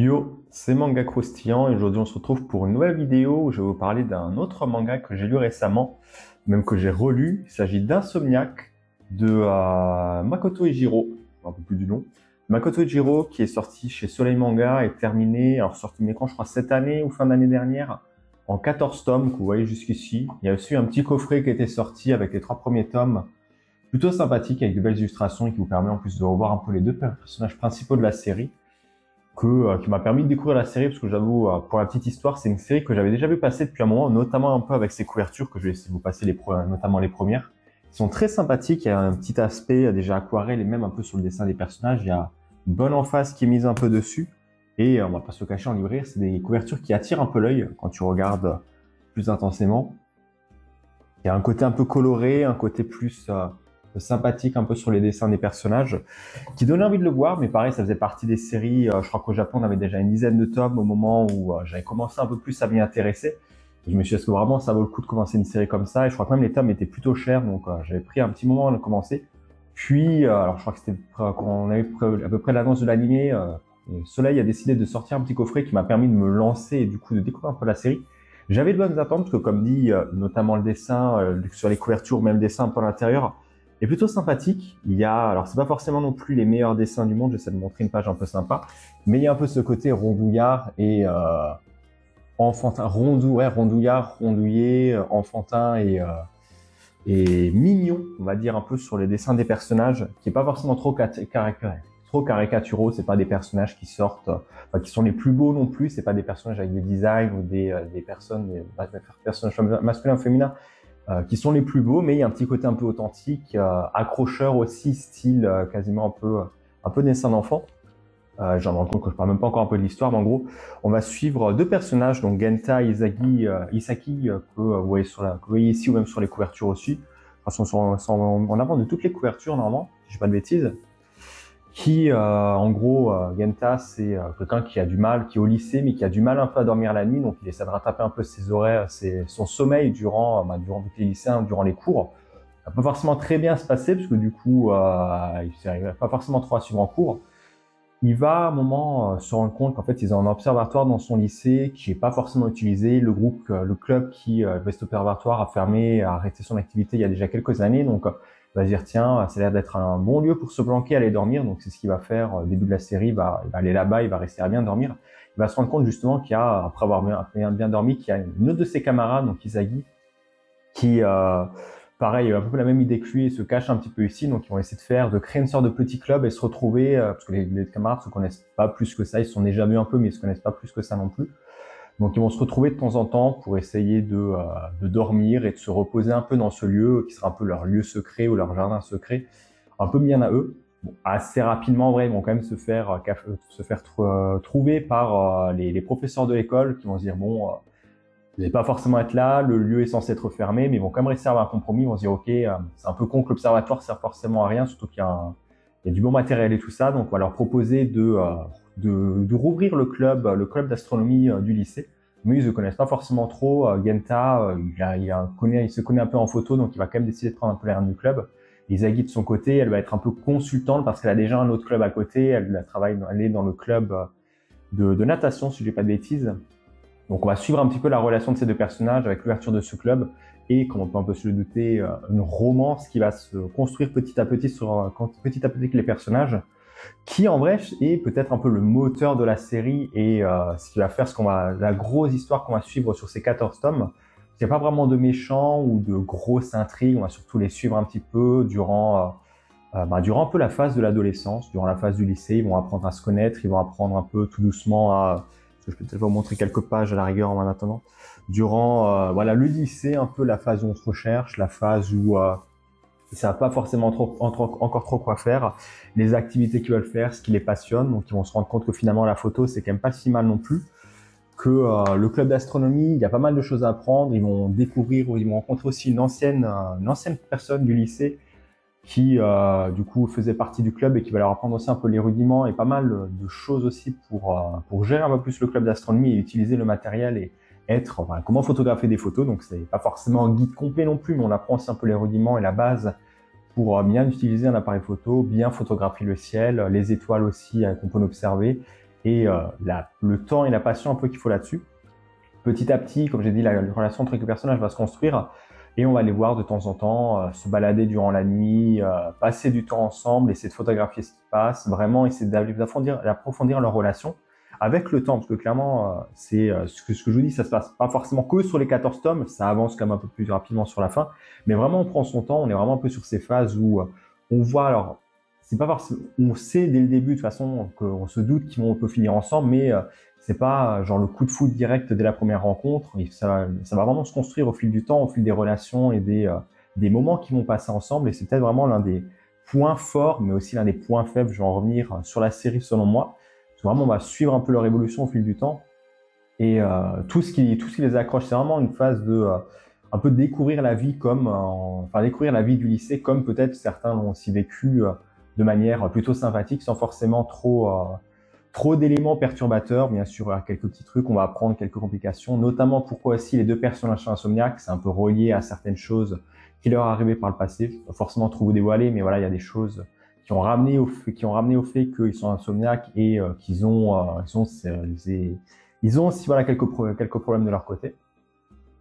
Yo, c'est Manga Croustillant et aujourd'hui on se retrouve pour une nouvelle vidéo où je vais vous parler d'un autre manga que j'ai lu récemment, même que j'ai relu. Il s'agit d'Insomniac de Makoto Ejiro, je me rappelle plus du nom. Makoto Ejiro qui est sorti chez Soleil Manga et terminé, alors sorti mais quand je crois cette année ou fin d'année dernière, en 14 tomes que vous voyez jusqu'ici. Il y a aussi un petit coffret qui était sorti avec les 3 premiers tomes, plutôt sympathique avec de belles illustrations et qui vous permet en plus de revoir un peu les deux personnages principaux de la série qui m'a permis de découvrir la série, parce que j'avoue, pour la petite histoire, c'est une série que j'avais déjà vu passer depuis un moment, notamment un peu avec ses couvertures, que je vais essayer de vous passer notamment les premières. Ils sont très sympathiques, il y a un petit aspect déjà aquarelle et même un peu sur le dessin des personnages, il y a une bonne emphase qui est mise un peu dessus, et on va pas se le cacher en librairie, c'est des couvertures qui attirent un peu l'œil quand tu regardes plus intensément. Il y a un côté un peu coloré, un côté plus sympathique un peu sur les dessins des personnages, qui donnait envie de le voir, mais pareil, ça faisait partie des séries, je crois qu'au Japon, on avait déjà une dizaine de tomes au moment où j'avais commencé un peu plus à m'y intéresser. Et je me suis dit, est-ce que vraiment ça vaut le coup de commencer une série comme ça? Et je crois que même les tomes étaient plutôt chers, donc j'avais pris un petit moment à le commencer. Puis, alors je crois que c'était quand on avait à peu près l'annonce de l'animé, Soleil a décidé de sortir un petit coffret qui m'a permis de me lancer et du coup de découvrir un peu la série. J'avais de bonnes attentes, parce que comme dit, notamment le dessin, sur les couvertures, même le dessin un peu à l'intérieur, est plutôt sympathique. Il y a, alors c'est pas forcément non plus les meilleurs dessins du monde, j'essaie de montrer une page un peu sympa, mais il y a un peu ce côté rondouillard et enfantin, rondouillard, rondouillé, enfantin et mignon, on va dire un peu sur les dessins des personnages, qui est pas forcément trop caricaturaux, c'est pas des personnages qui sortent, enfin, qui sont les plus beaux non plus, c'est pas des personnages avec des designs ou des personnages masculins ou féminins qui sont les plus beaux, mais il y a un petit côté un peu authentique, accrocheur aussi, style quasiment un peu dessin d'enfant. J'en me rends compte que je parle même pas encore un peu de l'histoire, mais en gros, on va suivre deux personnages, donc Genta et Isaki, que vous voyez que vous voyez ici ou même sur les couvertures aussi. Enfin, sont en avant de toutes les couvertures normalement, si je dis pas de bêtises. Qui, en gros, Genta, c'est quelqu'un qui a du mal, qui est au lycée, mais qui a du mal un peu à dormir la nuit, donc il essaie de rattraper un peu ses horaires, son sommeil durant les lycéens, durant les cours. Ça peut pas forcément très bien se passer, parce que du coup, il n'arrive pas forcément trop à suivre en cours. Il va à un moment se rendre compte qu'en fait, ils ont un observatoire dans son lycée qui est pas forcément utilisé. Le club qui avait cet observatoire a fermé, a arrêté son activité il y a déjà quelques années, donc il va se dire tiens, ça a l'air d'être un bon lieu pour se planquer, aller dormir. Donc c'est ce qu'il va faire au début de la série. Il va aller là-bas, il va rester à bien dormir. Il va se rendre compte justement qu'il y a, après avoir bien dormi, qu'il y a une autre de ses camarades, donc Isagi, qui pareil, un peu la même idée que lui, se cache un petit peu ici, donc ils vont essayer de créer une sorte de petit club et se retrouver, parce que les camarades se connaissent pas plus que ça, ils se sont déjà vus un peu, mais ils se connaissent pas plus que ça non plus. Donc ils vont se retrouver de temps en temps pour essayer de dormir et de se reposer un peu dans ce lieu qui sera un peu leur lieu secret ou leur jardin secret, un peu bien à eux. Bon, assez rapidement, en vrai, ils vont quand même se faire trouver par les professeurs de l'école qui vont se dire bon, vous n'allez pas forcément être là, le lieu est censé être fermé, mais ils vont quand même réussir à avoir un compromis, ils vont se dire ok, c'est un peu con que l'observatoire sert forcément à rien, surtout qu'il y a du bon matériel et tout ça, donc on va leur proposer de rouvrir le club d'astronomie du lycée. Mais ils ne connaissent pas forcément trop. Genta, il se connaît un peu en photo, donc il va quand même décider de prendre un peu les rênes du club. Isagi de son côté, elle va être un peu consultante parce qu'elle a déjà un autre club à côté. Elle est dans le club de natation, si je dis pas de bêtises. Donc on va suivre un petit peu la relation de ces deux personnages avec l'ouverture de ce club et, comme on peut un peu se le douter, une romance qui va se construire petit à petit avec les personnages, qui en vrai est peut-être un peu le moteur de la série et ce qui va faire la grosse histoire qu'on va suivre sur ces 14 tomes. Il n'y a pas vraiment de méchants ou de grosses intrigues, on va surtout les suivre un petit peu durant un peu la phase de l'adolescence, durant la phase du lycée. Ils vont apprendre à se connaître, ils vont apprendre un peu tout doucement à... Je peux peut-être vous montrer quelques pages à la rigueur en attendant. Durant voilà, le lycée, un peu la phase où on se recherche, la phase où ils savent pas forcément encore trop quoi faire, les activités qu'ils veulent faire, ce qui les passionne. Donc ils vont se rendre compte que finalement la photo, c'est quand même pas si mal non plus. Que le club d'astronomie, il y a pas mal de choses à apprendre. Ils vont rencontrer aussi une ancienne personne du lycée qui du coup faisait partie du club et qui va leur apprendre aussi un peu les rudiments et pas mal de choses aussi pour gérer un peu plus le club d'astronomie et utiliser le matériel et comment photographier des photos. Donc c'est pas forcément un guide complet non plus, mais on apprend aussi un peu les rudiments et la base pour bien utiliser un appareil photo, bien photographier le ciel, les étoiles aussi qu'on peut observer. et le temps et la passion un peu qu'il faut là-dessus. Petit à petit, comme j'ai dit, la relation entre les personnages va se construire et on va les voir de temps en temps, se balader durant la nuit, passer du temps ensemble, essayer de photographier ce qui passe, vraiment essayer d'approfondir leur relation avec le temps, parce que clairement, c'est ce que je vous dis, ça se passe pas forcément que sur les 14 tomes, ça avance quand même un peu plus rapidement sur la fin, mais vraiment on prend son temps, on est vraiment un peu sur ces phases où on voit, alors, c'est pas forcément, on sait dès le début de toute façon qu'on se doute qu'ils vont un peu finir ensemble, mais c'est pas genre le coup de foudre direct dès la première rencontre, ça va vraiment se construire au fil du temps, au fil des relations et des moments qu'ils vont passer ensemble, et c'est peut-être vraiment l'un des points forts, mais aussi l'un des points faibles, je vais en revenir sur la série selon moi. Vraiment, on va suivre un peu leur évolution au fil du temps. Et tout ce qui les accroche, c'est vraiment une phase de un peu découvrir la vie découvrir la vie du lycée comme peut-être certains l'ont aussi vécu de manière plutôt sympathique, sans forcément trop d'éléments perturbateurs. Bien sûr, il y a quelques petits trucs, on va apprendre quelques complications, notamment pourquoi aussi les deux personnages sont insomniaques, c'est un peu relié à certaines choses qui leur arrivaient par le passé. Je ne vais pas forcément trop vous dévoiler, mais voilà, il y a des choses qui ont ramené au fait qu'ils sont insomniaques et qu'ils ont aussi voilà quelques problèmes de leur côté.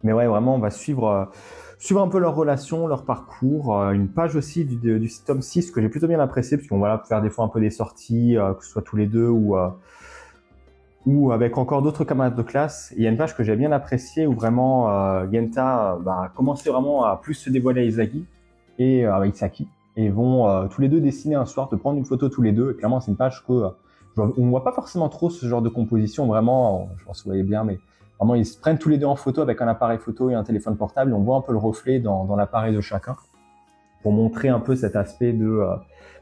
Mais ouais, vraiment, on va suivre un peu leur relation, leur parcours. Une page aussi du tome 6 que j'ai plutôt bien apprécié, parce qu'on va faire des fois un peu des sorties, que ce soit tous les deux ou avec encore d'autres camarades de classe. Et il y a une page que j'ai bien appréciée où vraiment Genta a commencé vraiment à plus se dévoiler à Izagi et avec Isaki. Et vont tous les deux dessiner un soir, te prendre une photo tous les deux. Et clairement, c'est une page que on voit pas forcément trop ce genre de composition, vraiment, je pense que vous voyez bien, mais vraiment, ils se prennent tous les deux en photo avec un appareil photo et un téléphone portable. Et on voit un peu le reflet dans l'appareil de chacun pour montrer un peu cet aspect de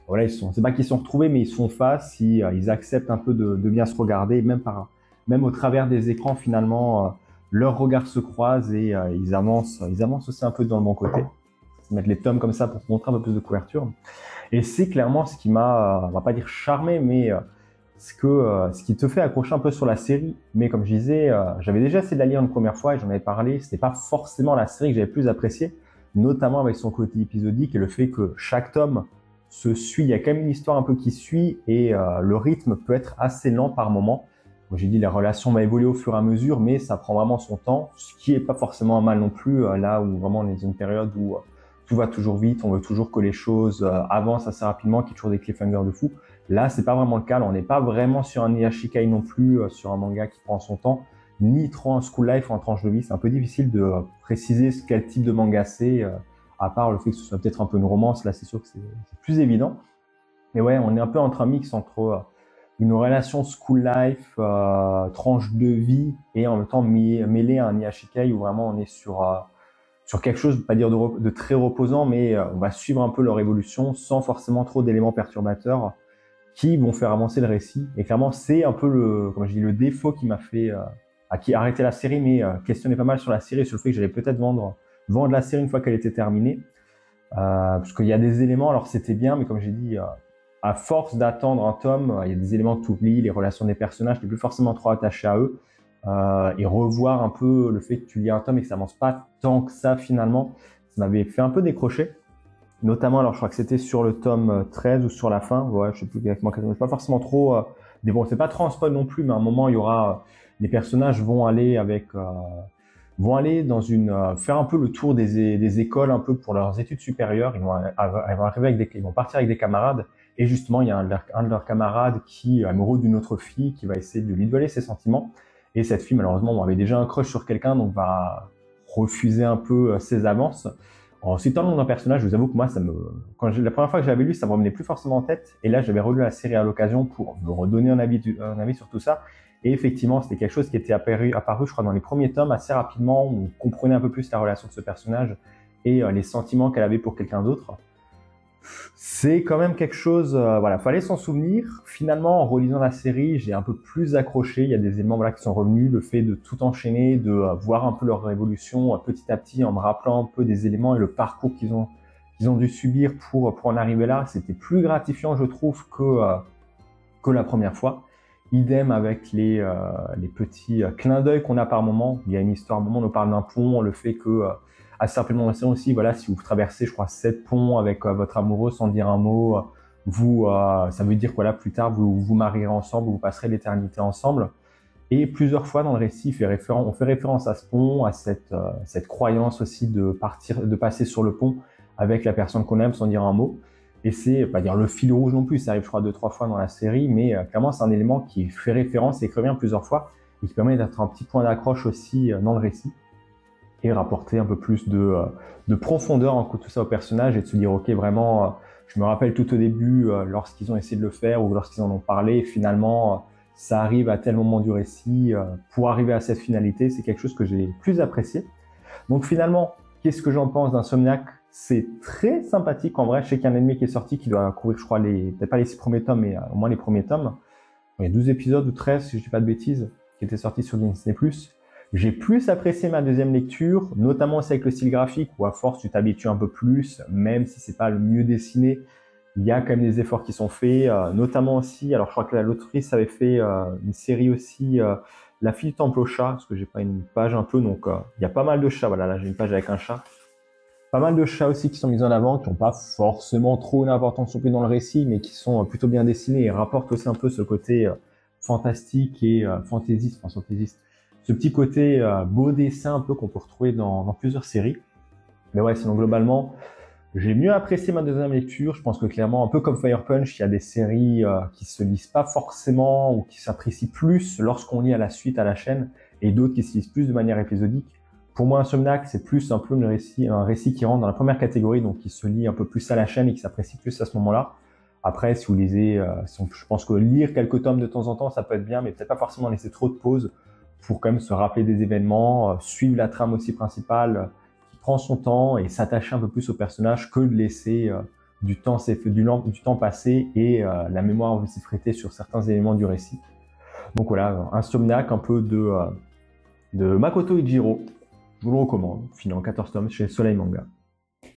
voilà, c'est pas qu'ils sont retrouvés, mais ils se font face, ils acceptent un peu de bien se regarder, même au travers des écrans, finalement, leurs regards se croisent et ils avancent aussi un peu dans le bon côté. Mettre les tomes comme ça pour montrer un peu plus de couverture. Et c'est clairement ce qui m'a, on va pas dire charmé, mais ce qui te fait accrocher un peu sur la série. Mais comme je disais, j'avais déjà essayé de la lire une première fois et j'en avais parlé, c'était pas forcément la série que j'avais plus appréciée, notamment avec son côté épisodique et le fait que chaque tome se suit, il y a quand même une histoire un peu qui suit et le rythme peut être assez lent par moment. J'ai dit la relation va évoluer au fur et à mesure, mais ça prend vraiment son temps, ce qui est pas forcément un mal non plus, là où vraiment on est dans une période où tout va toujours vite, on veut toujours que les choses avancent assez rapidement, qu'il y ait toujours des cliffhangers de fou. Là, c'est pas vraiment le cas. Là, on n'est pas vraiment sur un Iashikai non plus, sur un manga qui prend son temps, ni trop un school life ou un tranche de vie. C'est un peu difficile de préciser quel type de manga c'est, à part le fait que ce soit peut-être un peu une romance. Là, c'est sûr que c'est plus évident. Mais ouais, on est un peu entre un mix entre une relation school life, tranche de vie, et en même temps mêlé à un Iashikai où vraiment on est sur quelque chose, pas dire de très reposant, mais on va suivre un peu leur évolution sans forcément trop d'éléments perturbateurs qui vont faire avancer le récit. Et clairement, c'est un peu comme je dis, le défaut qui m'a fait qui a arrêté la série, mais questionner pas mal sur la série, sur le fait que j'allais peut-être vendre la série une fois qu'elle était terminée. Parce qu'il y a des éléments, alors c'était bien, mais comme j'ai dit, à force d'attendre un tome, il y a des éléments que tu oublies, les relations des personnages, tu n'es plus forcément trop attaché à eux. Et revoir un peu le fait que tu lis un tome et que ça avance pas tant que ça finalement, ça m'avait fait un peu décrocher. Notamment, alors je crois que c'était sur le tome 13 ou sur la fin, ouais, je sais plus exactement, c'est pas forcément trop, bon, c'est pas trop en spoil non plus, mais à un moment il y aura, les personnages vont aller faire un peu le tour des écoles un peu pour leurs études supérieures, ils vont partir avec des camarades, et justement il y a un de leurs camarades qui est amoureux d'une autre fille qui va essayer de lui dévoiler ses sentiments. Et cette fille, malheureusement, on avait déjà un crush sur quelqu'un, donc va refuser un peu ses avances. En citant le nom d'un personnage, je vous avoue que moi, la première fois que j'avais lu, ça me revenait plus forcément en tête. Et là, j'avais relu la série à l'occasion pour me redonner un avis sur tout ça. Et effectivement, c'était quelque chose qui était apparu, je crois, dans les premiers tomes assez rapidement. On comprenait un peu plus la relation de ce personnage et les sentiments qu'elle avait pour quelqu'un d'autre. C'est quand même quelque chose, voilà, fallait s'en souvenir. Finalement, en relisant la série, j'ai un peu plus accroché. Il y a des éléments voilà, qui sont revenus, le fait de tout enchaîner, de voir un peu leur évolution petit à petit, en me rappelant un peu des éléments et le parcours qu'ils ont dû subir pour en arriver là. C'était plus gratifiant, je trouve, que la première fois. Idem avec les petits clins d'œil qu'on a par moment. Il y a une histoire, à un moment, on nous parle d'un pont, le fait que assez rapidement dans la série aussi, voilà, si vous traversez, je crois, 7 ponts avec votre amoureux sans dire un mot, ça veut dire quoi là, plus tard, vous vous marierez ensemble, vous passerez l'éternité ensemble. Et plusieurs fois dans le récit, on fait référence à ce pont, à cette croyance aussi de passer sur le pont avec la personne qu'on aime sans dire un mot. Et c'est pas dire le fil rouge non plus, ça arrive je crois 2-3 fois dans la série, mais clairement c'est un élément qui fait référence et qui revient plusieurs fois et qui permet d'être un petit point d'accroche aussi dans le récit et rapporter un peu plus de profondeur en tout ça au personnage et de se dire ok vraiment, je me rappelle tout au début lorsqu'ils ont essayé de le faire ou lorsqu'ils en ont parlé, finalement ça arrive à tel moment du récit pour arriver à cette finalité, c'est quelque chose que j'ai plus apprécié. Donc finalement, qu'est-ce que j'en pense d'Insomniac? C'est très sympathique en vrai. Je sais qu'il y a un anime qui est sorti qui doit couvrir, je crois, peut-être pas les 6 premiers tomes, mais au moins les premiers tomes. Il y a 12 épisodes ou 13, si je dis pas de bêtises, qui étaient sortis sur Disney+. J'ai plus apprécié ma deuxième lecture, notamment aussi avec le style graphique, où à force tu t'habitues un peu plus, même si c'est pas le mieux dessiné, il y a quand même des efforts qui sont faits, notamment aussi, alors je crois que l'autrice avait fait une série aussi, La fille du temple au chat, parce que j'ai pas une page un peu, donc il y a pas mal de chats, voilà, là j'ai une page avec un chat. Pas mal de chats aussi qui sont mis en avant, qui n'ont pas forcément trop une importance non plus dans le récit, mais qui sont plutôt bien dessinés et rapportent aussi un peu ce côté fantastique et fantaisiste, ce petit côté beau dessin un peu qu'on peut retrouver dans plusieurs séries. Mais ouais, sinon globalement, j'ai mieux apprécié ma deuxième lecture. Je pense que clairement, un peu comme Fire Punch, il y a des séries qui se lisent pas forcément ou qui s'apprécient plus lorsqu'on lit à la suite à la chaîne, et d'autres qui se lisent plus de manière épisodique. Pour moi, Insomniac, c'est plus un peu un récit qui rentre dans la première catégorie, donc qui se lit un peu plus à la chaîne et qui s'apprécie plus à ce moment-là. Après, si vous lisez, je pense que lire quelques tomes de temps en temps, ça peut être bien, mais peut-être pas forcément laisser trop de pauses pour quand même se rappeler des événements, suivre la trame aussi principale, qui prend son temps et s'attacher un peu plus au personnage que de laisser du temps passer et la mémoire aussi fréter sur certains éléments du récit. Donc voilà, Insomniac, un peu de Makoto Ichiro. Je vous le recommande, fini en 14 tomes chez Soleil Manga.